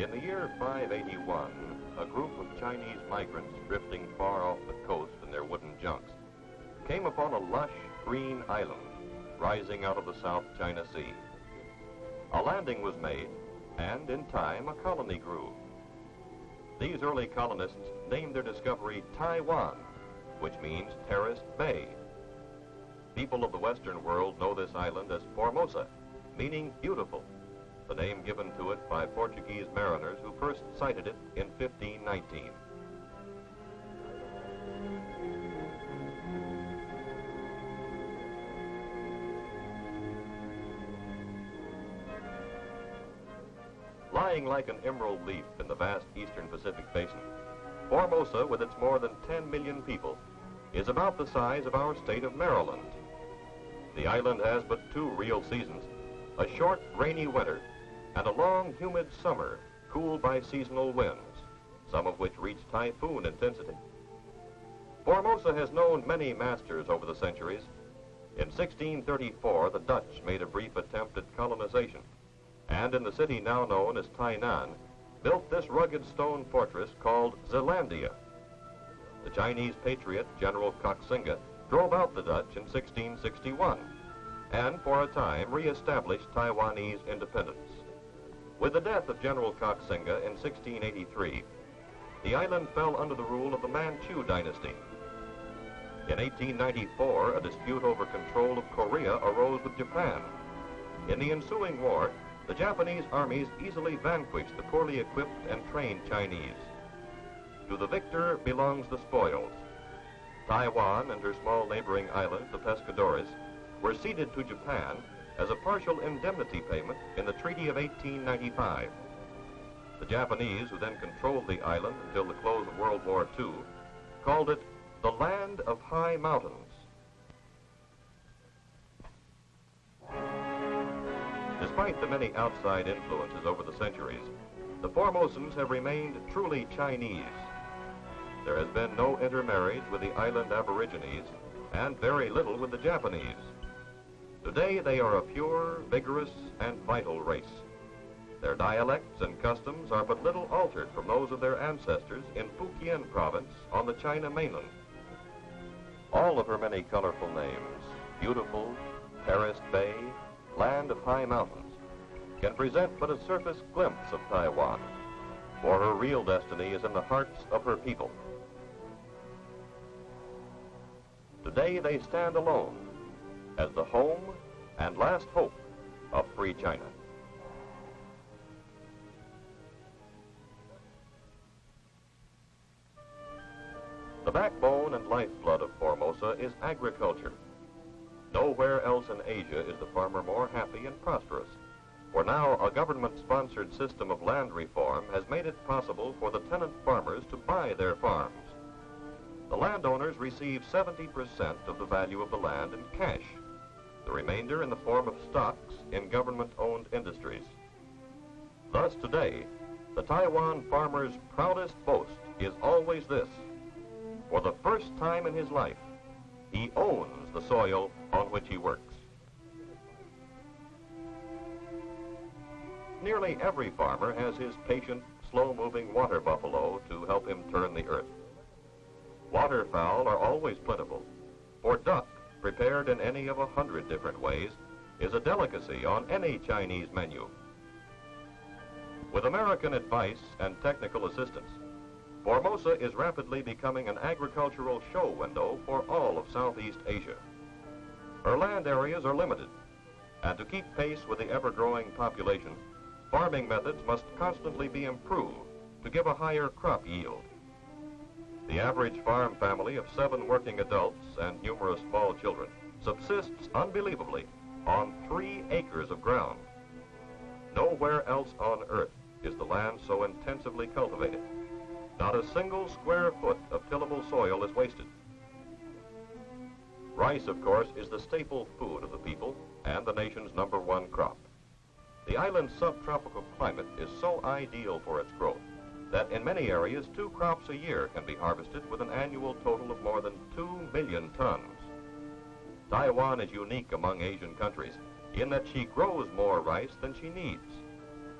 In the year 581, a group of Chinese migrants drifting far off the coast in their wooden junks came upon a lush green island rising out of the South China Sea. A landing was made, and in time a colony grew. These early colonists named their discovery Taiwan, which means terraced bay. People of the Western world know this island as Formosa, meaning beautiful, the name given to it by Portuguese mariners who first sighted it in 1519. Lying like an emerald leaf in the vast eastern Pacific basin, Formosa, with its more than 10 million people, is about the size of our state of Maryland. The island has but two real seasons, a short, rainy winter and a long, humid summer cooled by seasonal winds, some of which reach typhoon intensity. Formosa has known many masters over the centuries. In 1634, the Dutch made a brief attempt at colonization, and in the city now known as Tainan, built this rugged stone fortress called Zeelandia. The Chinese patriot, General Koxinga, drove out the Dutch in 1661, and for a time re-established Taiwanese independence. With the death of General Koxinga in 1683, the island fell under the rule of the Manchu dynasty. In 1894, a dispute over control of Korea arose with Japan. In the ensuing war, the Japanese armies easily vanquished the poorly equipped and trained Chinese. To the victor belongs the spoils. Taiwan and her small neighboring island, the Pescadores, were ceded to Japan as a partial indemnity payment in the Treaty of 1895. The Japanese, who then controlled the island until the close of World War II, called it the Land of High Mountains. Despite the many outside influences over the centuries, the Formosans have remained truly Chinese. There has been no intermarriage with the island Aborigines and very little with the Japanese. Today they are a pure, vigorous, and vital race. Their dialects and customs are but little altered from those of their ancestors in Fujian province on the China mainland. All of her many colorful names, beautiful, terraced bay, land of high mountains, can present but a surface glimpse of Taiwan, for her real destiny is in the hearts of her people. Today they stand alone as the home and last hope of free China. The backbone and lifeblood of Formosa is agriculture. Nowhere else in Asia is the farmer more happy and prosperous, for now a government-sponsored system of land reform has made it possible for the tenant farmers to buy their farms. The landowners receive 70% of the value of the land in cash, the remainder in the form of stocks in government-owned industries. Thus today, the Taiwan farmer's proudest boast is always this: for the first time in his life, he owns the soil on which he works. Nearly every farmer has his patient, slow-moving water buffalo to help him turn the earth. Waterfowl are always plentiful, for duck, prepared in any of 100 different ways, is a delicacy on any Chinese menu. With American advice and technical assistance, Formosa is rapidly becoming an agricultural show window for all of Southeast Asia. Her land areas are limited, and to keep pace with the ever-growing population, farming methods must constantly be improved to give a higher crop yield. The average farm family of 7 working adults and numerous small children subsists unbelievably on 3 acres of ground. Nowhere else on earth is the land so intensively cultivated. Not a single square foot of tillable soil is wasted. Rice, of course, is the staple food of the people and the nation's #1 crop. The island's subtropical climate is so ideal for its growth that in many areas 2 crops a year can be harvested with an annual total of more than 2 million tons. Taiwan is unique among Asian countries in that she grows more rice than she needs.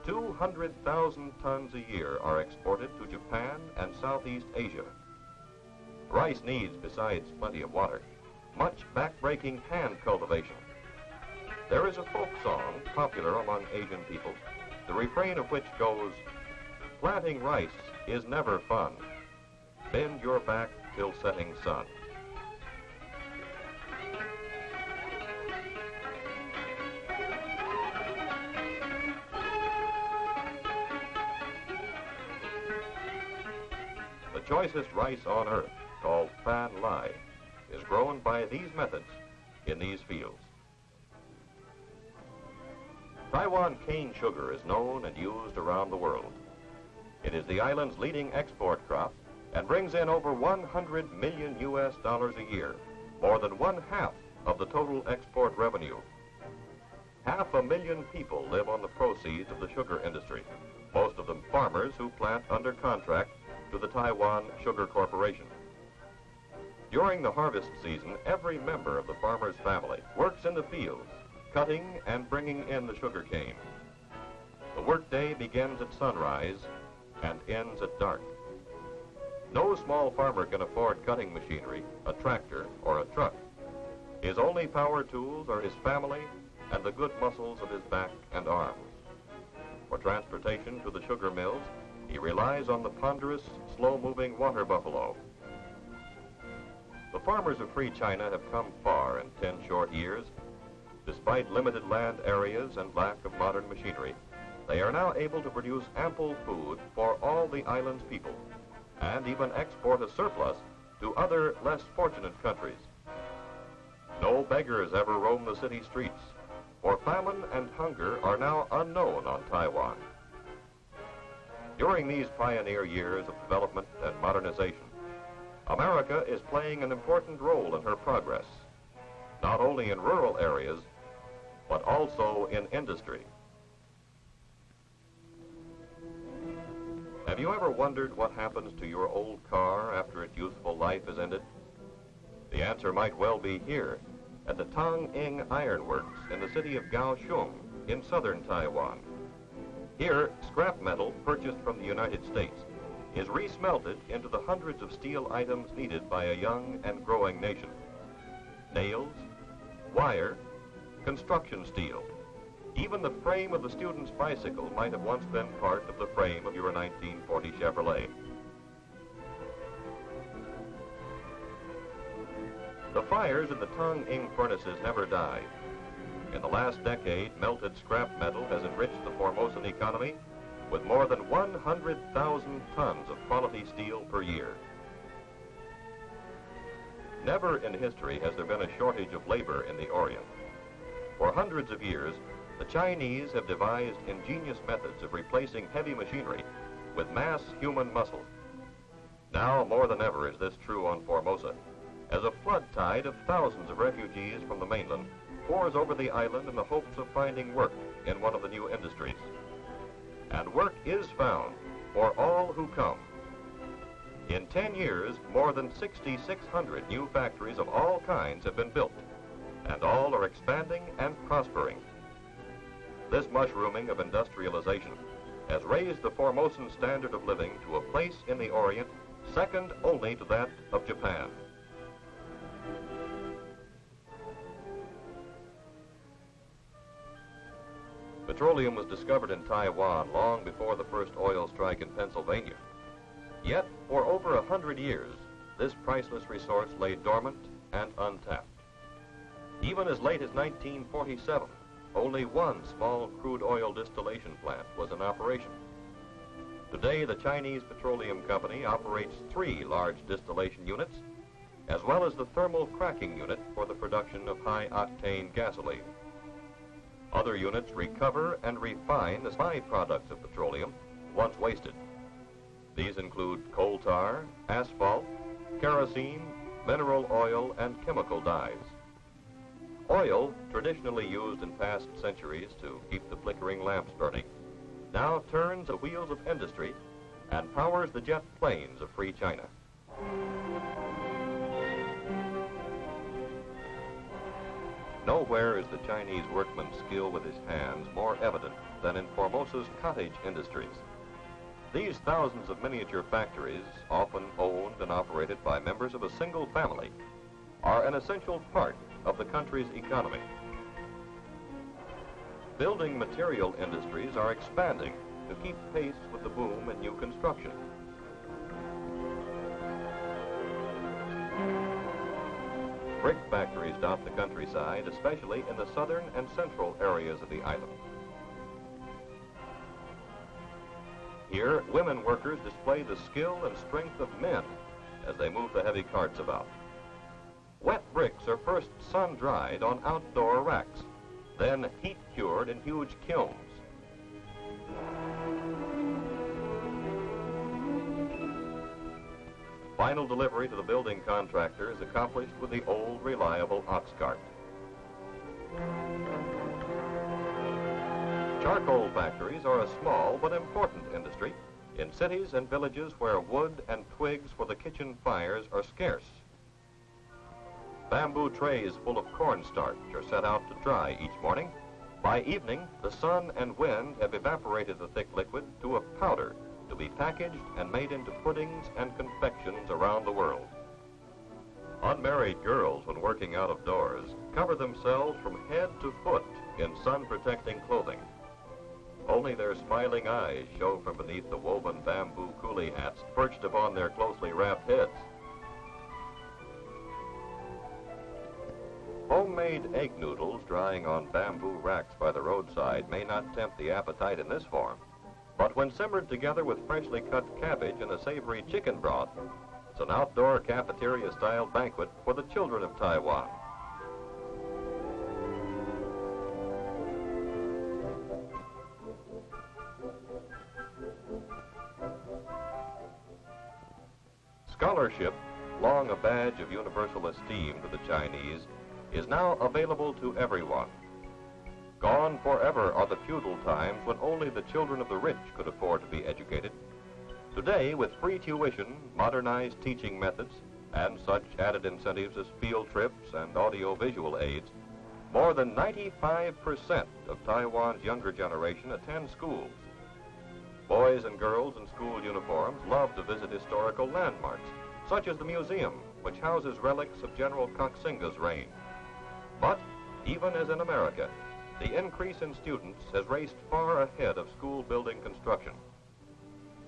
200,000 tons a year are exported to Japan and Southeast Asia. Rice needs, besides plenty of water, much back-breaking hand cultivation. There is a folk song popular among Asian people, the refrain of which goes, "Planting rice is never fun. Bend your back till setting sun." The choicest rice on earth, called Fan Lai, is grown by these methods in these fields. Taiwan cane sugar is known and used around the world. It is the island's leading export crop and brings in over 100 million US dollars a year, more than one-half of the total export revenue. 500,000 people live on the proceeds of the sugar industry, most of them farmers who plant under contract to the Taiwan Sugar Corporation. During the harvest season, every member of the farmer's family works in the fields, cutting and bringing in the sugar cane. The workday begins at sunrise and ends at dark. No small farmer can afford cutting machinery, a tractor, or a truck. His only power tools are his family and the good muscles of his back and arms. For transportation to the sugar mills, he relies on the ponderous, slow-moving water buffalo. The farmers of Free China have come far in 10 short years. Despite limited land areas and lack of modern machinery, they are now able to produce ample food for all the island's people, and even export a surplus to other less fortunate countries. No beggars ever roam the city streets, for famine and hunger are now unknown on Taiwan. During these pioneer years of development and modernization, America is playing an important role in her progress, not only in rural areas, but also in industry. Have you ever wondered what happens to your old car after its useful life is ended? The answer might well be here at the Tong Ing Iron Works in the city of Kaohsiung in southern Taiwan. Here, scrap metal purchased from the United States is resmelted into the hundreds of steel items needed by a young and growing nation. Nails, wire, construction steel. Even the frame of the student's bicycle might have once been part of the frame of your 1940 Chevrolet. The fires in the Tong Ing furnaces never die. In the last decade, melted scrap metal has enriched the Formosan economy with more than 100,000 tons of quality steel per year. Never in history has there been a shortage of labor in the Orient. For hundreds of years, the Chinese have devised ingenious methods of replacing heavy machinery with mass human muscle. Now, more than ever, is this true on Formosa, as a flood tide of thousands of refugees from the mainland pours over the island in the hopes of finding work in one of the new industries. And work is found for all who come. In 10 years, more than 6,600 new factories of all kinds have been built, and all are expanding and prospering. This mushrooming of industrialization has raised the Formosan standard of living to a place in the Orient second only to that of Japan. Petroleum was discovered in Taiwan long before the first oil strike in Pennsylvania. Yet, for over 100 years, this priceless resource lay dormant and untapped. Even as late as 1947, only one small crude oil distillation plant was in operation. Today, the Chinese Petroleum Company operates 3 large distillation units, as well as the thermal cracking unit for the production of high-octane gasoline. Other units recover and refine the byproducts of petroleum once wasted. These include coal tar, asphalt, kerosene, mineral oil, and chemical dyes. Oil, traditionally used in past centuries to keep the flickering lamps burning, now turns the wheels of industry and powers the jet planes of Free China. Nowhere is the Chinese workman's skill with his hands more evident than in Formosa's cottage industries. These thousands of miniature factories, often owned and operated by members of a single family, are an essential part of the country's economy. Building material industries are expanding to keep pace with the boom in new construction. Brick factories dot the countryside, especially in the southern and central areas of the island. Here, women workers display the skill and strength of men as they move the heavy carts about. Wet bricks are first sun-dried on outdoor racks, then heat-cured in huge kilns. Final delivery to the building contractor is accomplished with the old, reliable ox cart. Charcoal factories are a small but important industry in cities and villages where wood and twigs for the kitchen fires are scarce. Bamboo trays full of cornstarch are set out to dry each morning. By evening, the sun and wind have evaporated the thick liquid to a powder to be packaged and made into puddings and confections around the world. Unmarried girls, when working out of doors, cover themselves from head to foot in sun-protecting clothing. Only their smiling eyes show from beneath the woven bamboo coolie hats perched upon their closely wrapped heads. Homemade egg noodles drying on bamboo racks by the roadside may not tempt the appetite in this form, but when simmered together with freshly cut cabbage and a savory chicken broth, it's an outdoor cafeteria-style banquet for the children of Taiwan. Scholarship, long a badge of universal esteem to the Chinese, is now available to everyone. Gone forever are the feudal times when only the children of the rich could afford to be educated. Today, with free tuition, modernized teaching methods, and such added incentives as field trips and audio-visual aids, more than 95% of Taiwan's younger generation attend schools. Boys and girls in school uniforms love to visit historical landmarks, such as the museum, which houses relics of General Koxinga's reign. But, even as in America, the increase in students has raced far ahead of school building construction.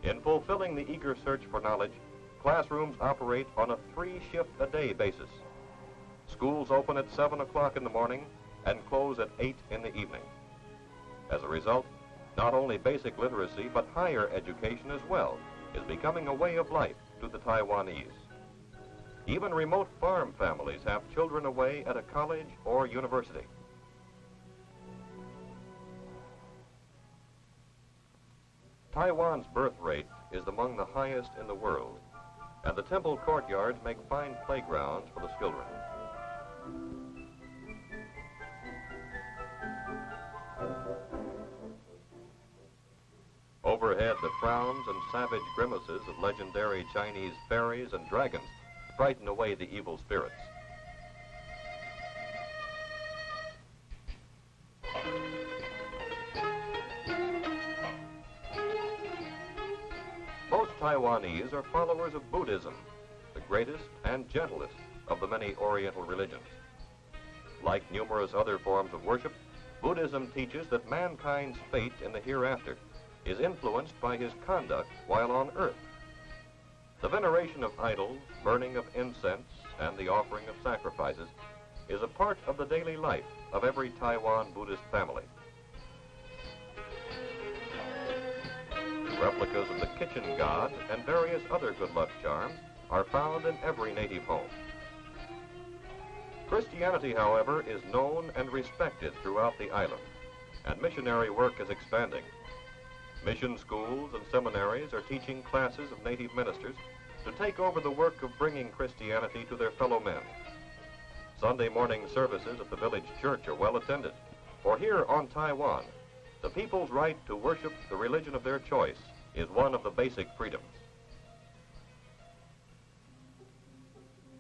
In fulfilling the eager search for knowledge, classrooms operate on a 3-shift-a-day basis. Schools open at 7 o'clock in the morning and close at 8 in the evening. As a result, not only basic literacy, but higher education as well is becoming a way of life to the Taiwanese. Even remote farm families have children away at a college or university. Taiwan's birth rate is among the highest in the world, and the temple courtyards make fine playgrounds for the children. Overhead, the frowns and savage grimaces of legendary Chinese fairies and dragons frighten away the evil spirits. Most Taiwanese are followers of Buddhism, the greatest and gentlest of the many Oriental religions. Like numerous other forms of worship, Buddhism teaches that mankind's fate in the hereafter is influenced by his conduct while on earth. The veneration of idols, burning of incense, and the offering of sacrifices is a part of the daily life of every Taiwan Buddhist family. Replicas of the kitchen god and various other good luck charms are found in every native home. Christianity, however, is known and respected throughout the island, and missionary work is expanding. Mission schools and seminaries are teaching classes of native ministers to take over the work of bringing Christianity to their fellow men. Sunday morning services at the village church are well attended, for here on Taiwan, the people's right to worship the religion of their choice is one of the basic freedoms.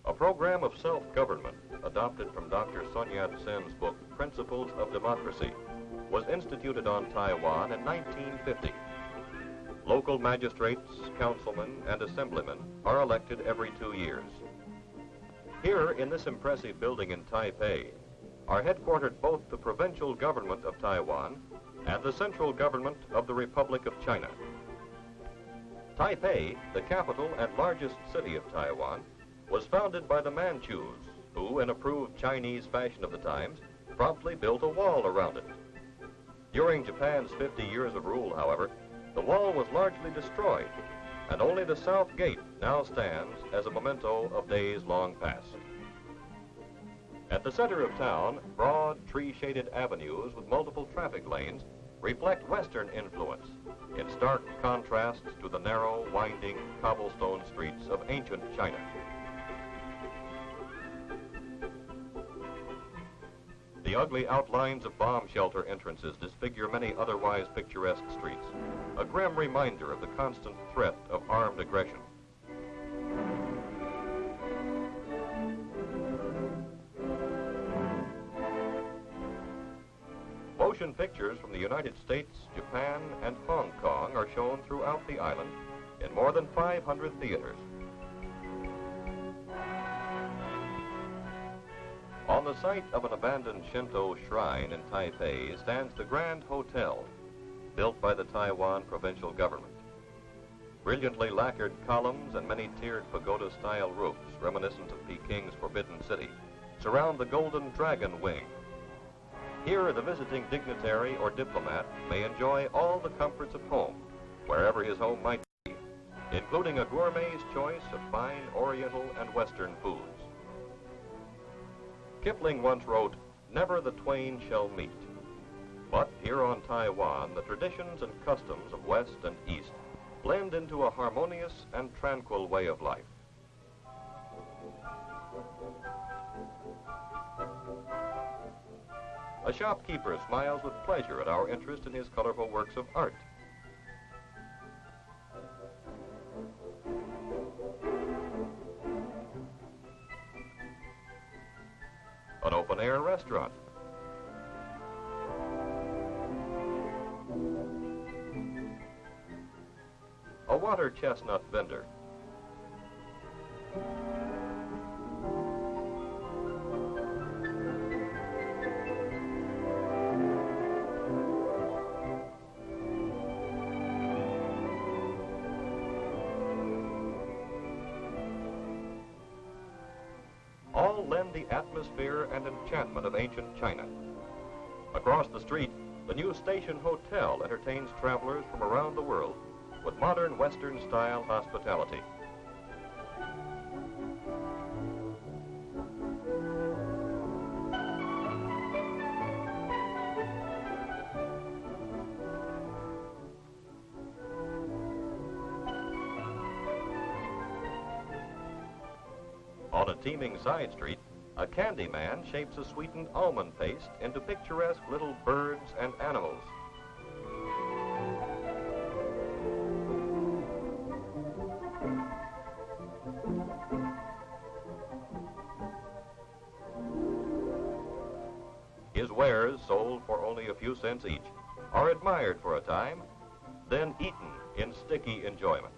A program of self-government adopted from Dr. Sun Yat-sen's book, Principles of Democracy, was instituted on Taiwan in 1950. Local magistrates, councilmen, and assemblymen are elected every 2 years. Here in this impressive building in Taipei are headquartered both the provincial government of Taiwan and the central government of the Republic of China. Taipei, the capital and largest city of Taiwan, was founded by the Manchus, who, in approved Chinese fashion of the times, promptly built a wall around it. During Japan's 50 years of rule, however, the wall was largely destroyed, and only the south gate now stands as a memento of days long past. At the center of town, broad, tree-shaded avenues with multiple traffic lanes reflect Western influence in stark contrast to the narrow, winding, cobblestone streets of ancient China. The ugly outlines of bomb shelter entrances disfigure many otherwise picturesque streets, a grim reminder of the constant threat of armed aggression. Motion pictures from the United States, Japan, and Hong Kong are shown throughout the island in more than 500 theaters. On the site of an abandoned Shinto shrine in Taipei stands the Grand Hotel, built by the Taiwan provincial government. Brilliantly lacquered columns and many-tiered pagoda-style roofs, reminiscent of Peking's Forbidden City, surround the Golden Dragon Wing. Here, the visiting dignitary or diplomat may enjoy all the comforts of home, wherever his home might be, including a gourmet's choice of fine Oriental and Western foods. Kipling once wrote, "Never the twain shall meet." But here on Taiwan, the traditions and customs of West and East blend into a harmonious and tranquil way of life. A shopkeeper smiles with pleasure at our interest in his colorful works of art. An open-air restaurant. A water chestnut vendor. All lend the atmosphere and enchantment of ancient China. Across the street, the new Station Hotel entertains travelers from around the world with modern Western-style hospitality. On a teeming side street, a candy man shapes a sweetened almond paste into picturesque little birds and animals. His wares, sold for only a few cents each, are admired for a time, then eaten in sticky enjoyment.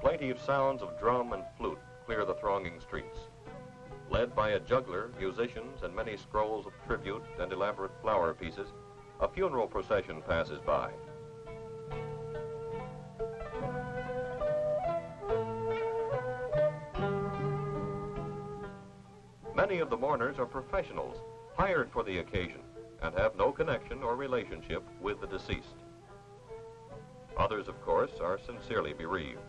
Plaintive sounds of drum and flute clear the thronging streets. Led by a juggler, musicians, and many scrolls of tribute and elaborate flower pieces, a funeral procession passes by. Many of the mourners are professionals, hired for the occasion, and have no connection or relationship with the deceased. Others, of course, are sincerely bereaved.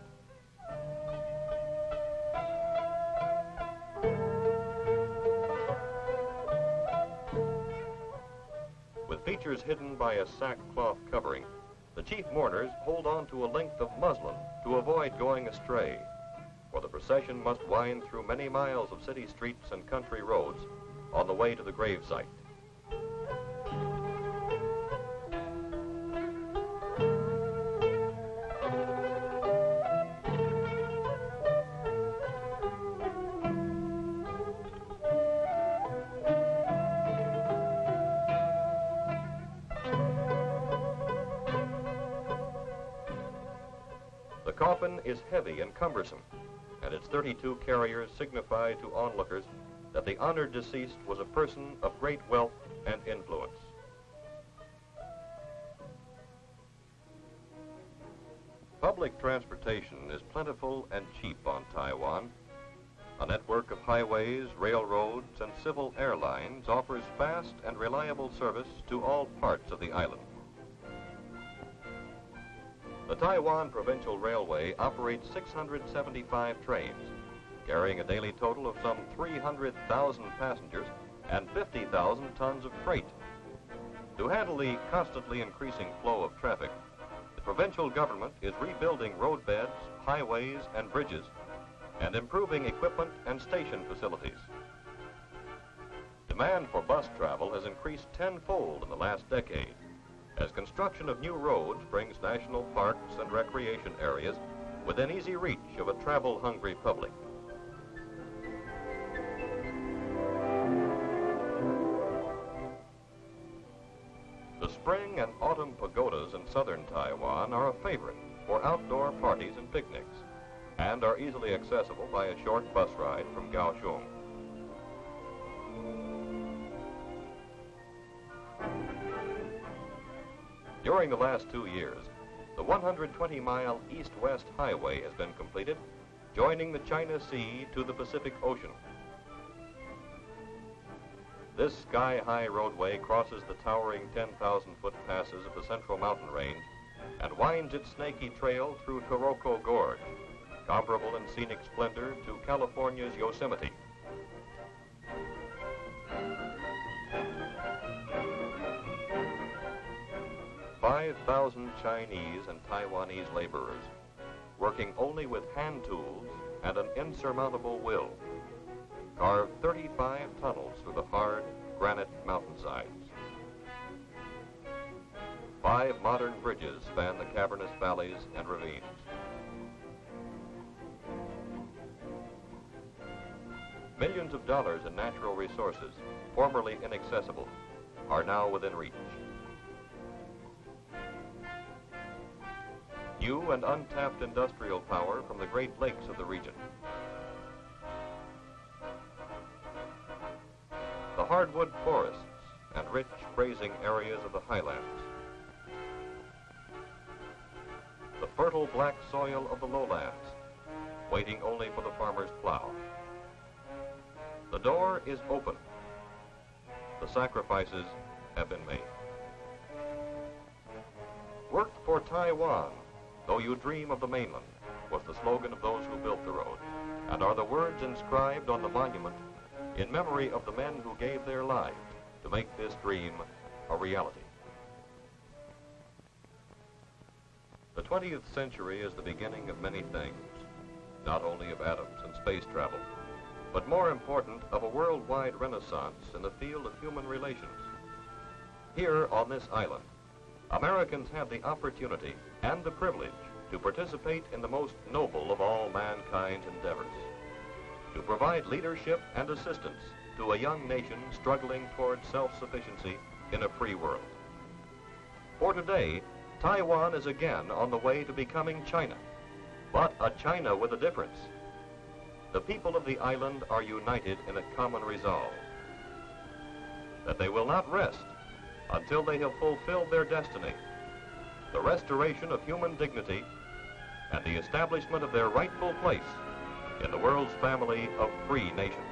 With features hidden by a sackcloth covering, the chief mourners hold on to a length of muslin to avoid going astray, for the procession must wind through many miles of city streets and country roads on the way to the gravesite. coffin is heavy and cumbersome, and its 32 carriers signify to onlookers that the honored deceased was a person of great wealth and influence. Public transportation is plentiful and cheap on Taiwan. A network of highways, railroads, and civil airlines offers fast and reliable service to all parts of the island. The Taiwan Provincial Railway operates 675 trains, carrying a daily total of some 300,000 passengers and 50,000 tons of freight. To handle the constantly increasing flow of traffic, the provincial government is rebuilding roadbeds, highways, and bridges, and improving equipment and station facilities. Demand for bus travel has increased tenfold in the last decade, as construction of new roads brings national parks and recreation areas within easy reach of a travel-hungry public. The spring and autumn pagodas in southern Taiwan are a favorite for outdoor parties and picnics, and are easily accessible by a short bus ride from Kaohsiung. During the last 2 years, the 120-mile east-west highway has been completed, joining the China Sea to the Pacific Ocean. This sky-high roadway crosses the towering 10,000-foot passes of the Central Mountain Range and winds its snaky trail through Taroko Gorge, comparable in scenic splendor to California's Yosemite. "5,000 Chinese and Taiwanese laborers, working only with hand tools and an insurmountable will, carved 35 tunnels through the hard granite mountainsides. 5 modern bridges span the cavernous valleys and ravines. Millions of dollars in natural resources, formerly inaccessible, are now within reach. New and untapped industrial power from the Great Lakes of the region. The hardwood forests and rich grazing areas of the highlands. The fertile black soil of the lowlands, waiting only for the farmer's plow. The door is open. The sacrifices have been made. Work for Taiwan, though you dream of the mainland, was the slogan of those who built the road, and are the words inscribed on the monument in memory of the men who gave their lives to make this dream a reality. The 20th century is the beginning of many things, not only of atoms and space travel, but more important, of a worldwide renaissance in the field of human relations. Here on this island, Americans have the opportunity and the privilege to participate in the most noble of all mankind's endeavors, to provide leadership and assistance to a young nation struggling towards self-sufficiency in a free world. For today, Taiwan is again on the way to becoming China, but a China with a difference. The people of the island are united in a common resolve that they will not rest until they have fulfilled their destiny, the restoration of human dignity and the establishment of their rightful place in the world's family of free nations.